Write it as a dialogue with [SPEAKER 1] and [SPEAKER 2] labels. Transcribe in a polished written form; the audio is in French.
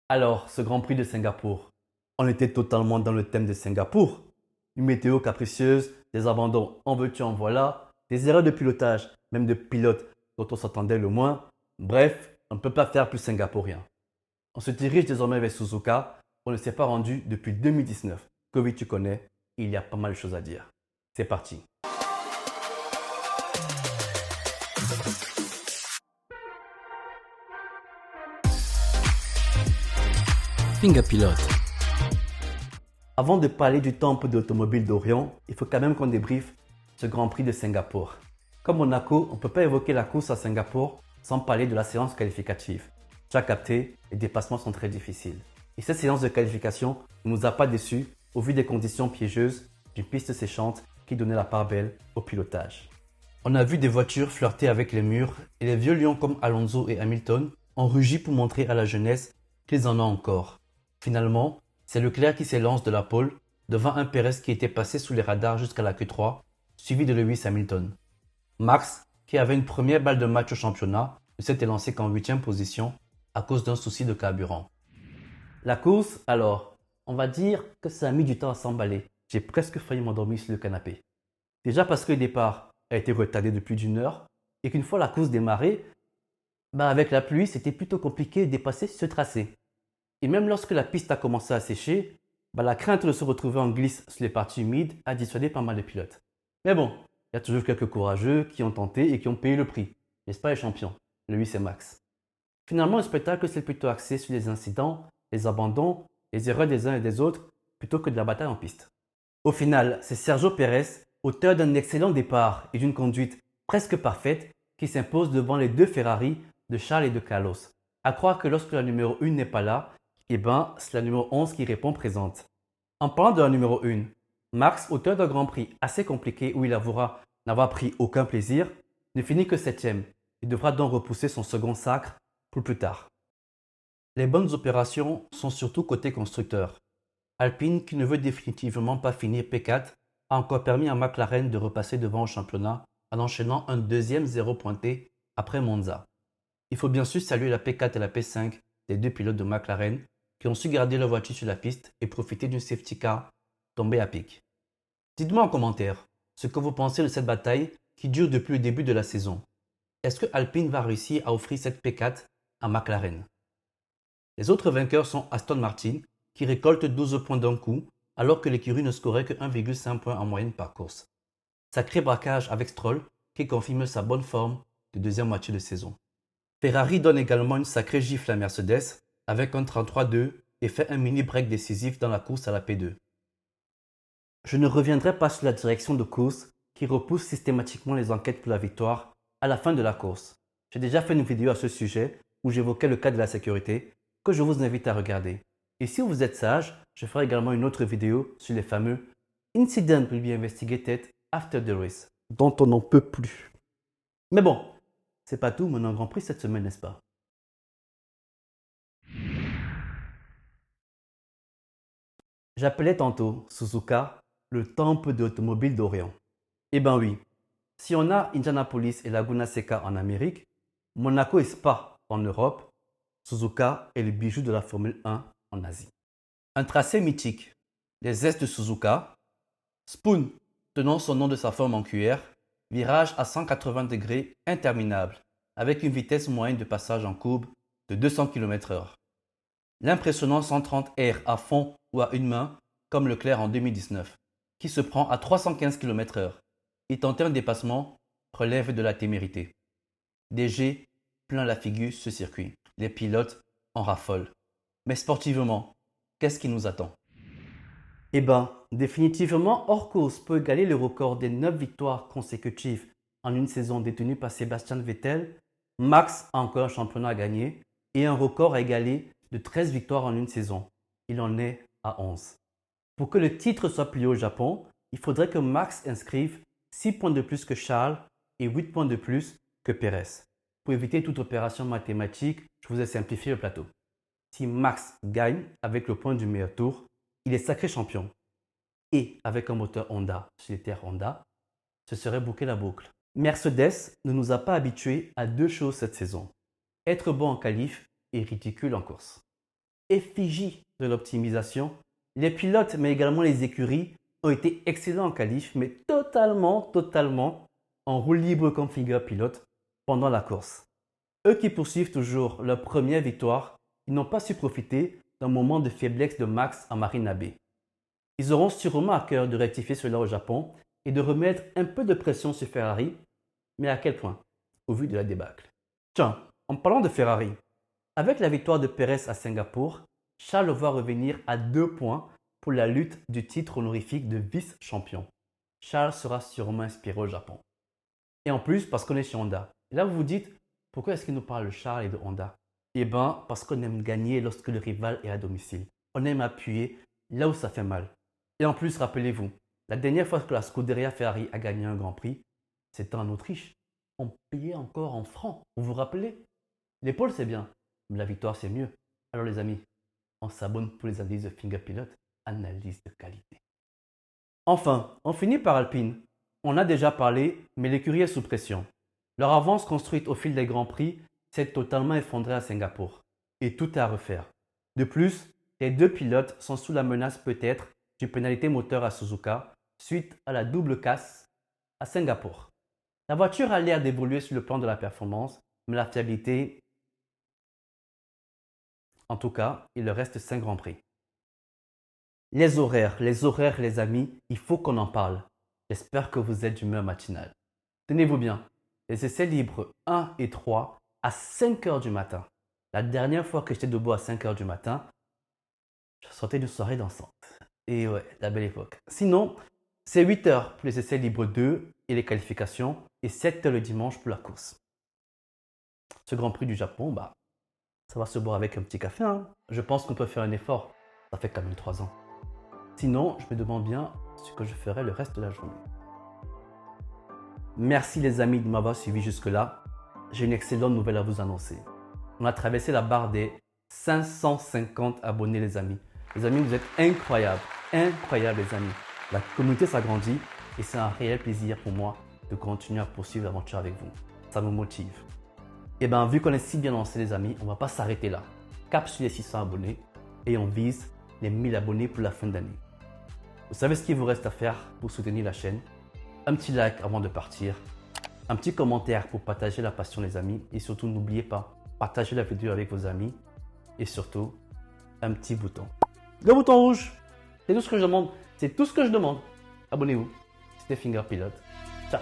[SPEAKER 1] Alors, ce Grand Prix de Singapour, on était totalement dans le thème de Singapour. Une météo capricieuse, des abandons en veux-tu en voilà, des erreurs de pilotage, même de pilotes dont on s'attendait le moins. Bref, on ne peut pas faire plus singapourien. On se dirige désormais vers Suzuka. On ne s'est pas rendu depuis 2019. Covid, tu connais, il y a pas mal de choses à dire. C'est parti.
[SPEAKER 2] Finger Pilote.
[SPEAKER 1] Avant de parler du temple de l'automobile d'Orient, il faut quand même qu'on débriefe ce Grand Prix de Singapour. Comme Monaco, on ne peut pas évoquer la course à Singapour sans parler de la séance qualificative. Tu as capté, les dépassements sont très difficiles. Et cette séance de qualification ne nous a pas déçus au vu des conditions piégeuses d'une piste séchante qui donnait la part belle au pilotage. On a vu des voitures flirter avec les murs et les vieux lions comme Alonso et Hamilton ont rugi pour montrer à la jeunesse qu'ils en ont encore. Finalement, c'est Leclerc qui s'élance de la pole devant un Pérez qui était passé sous les radars jusqu'à la Q3, suivi de Lewis Hamilton. Max, qui avait une première balle de match au championnat, ne s'était lancé qu'en 8e position à cause d'un souci de carburant. La course, alors, on va dire que ça a mis du temps à s'emballer. J'ai presque failli m'endormir sur le canapé. Déjà parce que le départ a été retardé de plus d'une heure et qu'une fois la course démarrée, avec la pluie, c'était plutôt compliqué de dépasser ce tracé. Et même lorsque la piste a commencé à sécher, la crainte de se retrouver en glisse sur les parties humides a dissuadé pas mal de pilotes. Mais bon, il y a toujours quelques courageux qui ont tenté et qui ont payé le prix. N'est-ce pas les champions? Lewis et Max. Finalement, le spectacle s'est plutôt axé sur les incidents, les abandons, les erreurs des uns et des autres, plutôt que de la bataille en piste. Au final, c'est Sergio Pérez, auteur d'un excellent départ et d'une conduite presque parfaite, qui s'impose devant les deux Ferrari de Charles et de Carlos. À croire que lorsque la numéro 1 n'est pas là, c'est la numéro 11 qui répond présente. En parlant de la numéro 1, Max, auteur d'un Grand Prix assez compliqué où il avouera n'avoir pris aucun plaisir, ne finit que 7e et devra donc repousser son second sacre pour plus tard. Les bonnes opérations sont surtout côté constructeur. Alpine, qui ne veut définitivement pas finir P4, a encore permis à McLaren de repasser devant au championnat en enchaînant un deuxième zéro pointé après Monza. Il faut bien sûr saluer la P4 et la P5 des deux pilotes de McLaren qui ont su garder leur voiture sur la piste et profiter d'une safety car tombée à pic. Dites-moi en commentaire ce que vous pensez de cette bataille qui dure depuis le début de la saison. Est-ce que Alpine va réussir à offrir cette P4 à McLaren? Les autres vainqueurs sont Aston Martin qui récolte 12 points d'un coup alors que l'écurie ne scorait que 1,5 points en moyenne par course. Sacré braquage avec Stroll qui confirme sa bonne forme de deuxième moitié de saison. Ferrari donne également une sacrée gifle à Mercedes avec un 33-2 et fait un mini break décisif dans la course à la P2. Je ne reviendrai pas sur la direction de course qui repousse systématiquement les enquêtes pour la victoire à la fin de la course. J'ai déjà fait une vidéo à ce sujet où j'évoquais le cas de la sécurité que je vous invite à regarder. Et si vous êtes sage, je ferai également une autre vidéo sur les fameux Incidents will be investigated after the race, dont on n'en peut plus. Mais bon, c'est pas tout, mon Grand Prix cette semaine, n'est-ce pas? J'appelais tantôt Suzuka le temple de l'automobile d'Orient. Eh ben oui, si on a Indianapolis et Laguna Seca en Amérique, Monaco et Spa en Europe, Suzuka est le bijou de la Formule 1 en Asie. Un tracé mythique, les S de Suzuka, Spoon tenant son nom de sa forme en cuillère, virage à 180 degrés interminable, avec une vitesse moyenne de passage en courbe de 200 km/h. L'impressionnant 130 R à fond ou à une main, comme Leclerc en 2019, qui se prend à 315 km/h et tenter un dépassement relève de la témérité. DG plein la figure ce circuit. Les pilotes en raffolent. Mais sportivement, qu'est-ce qui nous attend? Eh ben, définitivement, Orcos peut égaler le record des 9 victoires consécutives en une saison détenue par Sébastien Vettel. Max a encore un championnat à gagner et un record à égaler de 13 victoires en une saison. Il en est à 11. Pour que le titre soit plié au Japon, il faudrait que Max inscrive 6 points de plus que Charles et 8 points de plus que Pérez. Pour éviter toute opération mathématique, je vous ai simplifié le plateau. Si Max gagne avec le point du meilleur tour, il est sacré champion. Et avec un moteur Honda sur les terres Honda, ce serait boucler la boucle. Mercedes ne nous a pas habitués à deux choses cette saison. Être bon en qualif et ridicule en course. effigie de l'optimisation. Les pilotes, mais également les écuries, ont été excellents en qualif, mais totalement en roue libre comme finger pilote pendant la course. Eux qui poursuivent toujours leur première victoire, ils n'ont pas su profiter d'un moment de faiblesse de Max à Marina Bay. Ils auront sûrement à cœur de rectifier cela au Japon et de remettre un peu de pression sur Ferrari, mais à quel point, au vu de la débâcle. Tiens, en parlant de Ferrari, avec la victoire de Pérez à Singapour, Charles va revenir à 2 points pour la lutte du titre honorifique de vice-champion. Charles sera sûrement inspiré au Japon. Et en plus, parce qu'on est chez Honda. Et là, vous vous dites, pourquoi est-ce qu'il nous parle de Charles et de Honda? Eh bien, parce qu'on aime gagner lorsque le rival est à domicile. On aime appuyer là où ça fait mal. Et en plus, rappelez-vous, la dernière fois que la Scuderia Ferrari a gagné un Grand Prix, c'était en Autriche. On payait encore en francs. Vous vous rappelez? L'épaule, c'est bien, mais la victoire, c'est mieux. Alors les amis, on s'abonne pour les analyses de Finger Pilot, analyse de qualité. Enfin, on finit par Alpine. On a déjà parlé, mais l'écurie est sous pression. Leur avance construite au fil des Grands Prix s'est totalement effondrée à Singapour. Et tout est à refaire. De plus, les 2 pilotes sont sous la menace peut-être d'une pénalité moteur à Suzuka suite à la double casse à Singapour. La voiture a l'air d'évoluer sur le plan de la performance, mais la fiabilité, en tout cas, il leur reste 5 Grands Prix. Les horaires les amis, il faut qu'on en parle. J'espère que vous êtes d'humeur matinale. Tenez-vous bien, les essais libres 1 et 3 à 5 heures du matin. La dernière fois que j'étais debout à 5 heures du matin, je sortais d'une soirée dansante. Et ouais, la belle époque. Sinon, c'est 8 heures pour les essais libres 2 et les qualifications et 7 heures le dimanche pour la course. Ce Grand Prix du Japon, ça va se boire avec un petit café. Hein. Je pense qu'on peut faire un effort. Ça fait quand même 3 ans. Sinon, je me demande bien ce que je ferai le reste de la journée. Merci les amis de m'avoir suivi jusque-là. J'ai une excellente nouvelle à vous annoncer. On a traversé la barre des 550 abonnés les amis. Les amis, vous êtes incroyables. Incroyables les amis. La communauté s'agrandit et c'est un réel plaisir pour moi de continuer à poursuivre l'aventure avec vous. Ça me motive. Et bien, vu qu'on est si bien lancé les amis, on ne va pas s'arrêter là. Cap sur les 600 abonnés et on vise les 1000 abonnés pour la fin d'année. Vous savez ce qu'il vous reste à faire pour soutenir la chaîne? Un petit like avant de partir, un petit commentaire pour partager la passion les amis et surtout n'oubliez pas, partagez la vidéo avec vos amis et surtout, un petit bouton. Le bouton rouge, c'est tout ce que je demande. C'est tout ce que je demande. Abonnez-vous. C'était Finger Pilot. Ciao.